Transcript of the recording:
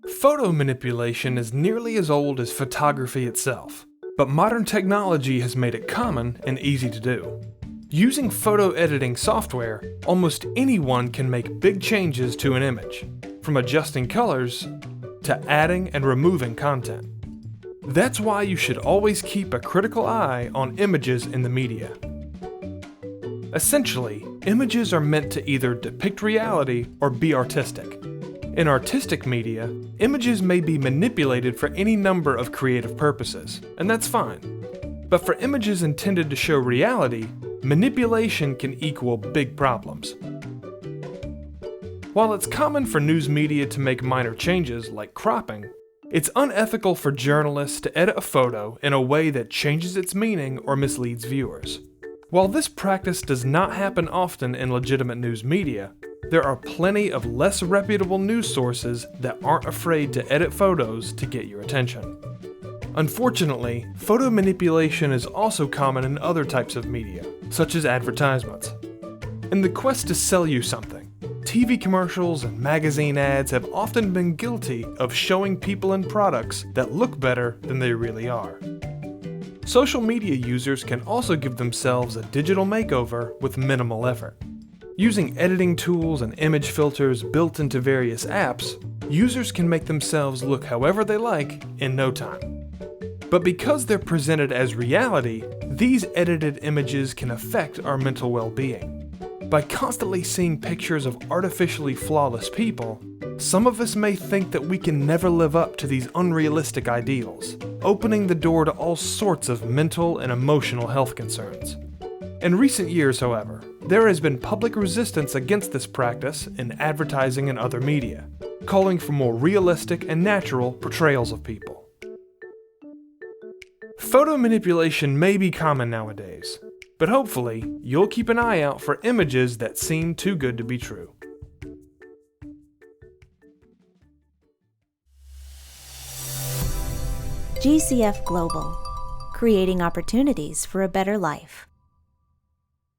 Photo manipulation is nearly as old as photography itself, but modern technology has made it common and easy to do. Using photo editing software, almost anyone can make big changes to an image, from adjusting colors to adding and removing content. That's why you should always keep a critical eye on images in the media. Essentially, images are meant to either depict reality or be artistic. In artistic media, images may be manipulated for any number of creative purposes, and that's fine. But for images intended to show reality, manipulation can equal big problems. While it's common for news media to make minor changes like cropping, it's unethical for journalists to edit a photo in a way that changes its meaning or misleads viewers. While this practice does not happen often in legitimate news media, there are plenty of less reputable news sources that aren't afraid to edit photos to get your attention. Unfortunately, photo manipulation is also common in other types of media, such as advertisements. In the quest to sell you something, TV commercials and magazine ads have often been guilty of showing people and products that look better than they really are. Social media users can also give themselves a digital makeover with minimal effort. Using editing tools and image filters built into various apps, users can make themselves look however they like in no time. But because they're presented as reality, these edited images can affect our mental well-being. By constantly seeing pictures of artificially flawless people, some of us may think that we can never live up to these unrealistic ideals, opening the door to all sorts of mental and emotional health concerns. In recent years, however, there has been public resistance against this practice in advertising and other media, calling for more realistic and natural portrayals of people. Photo manipulation may be common nowadays, but hopefully you'll keep an eye out for images that seem too good to be true. GCF Global, creating opportunities for a better life.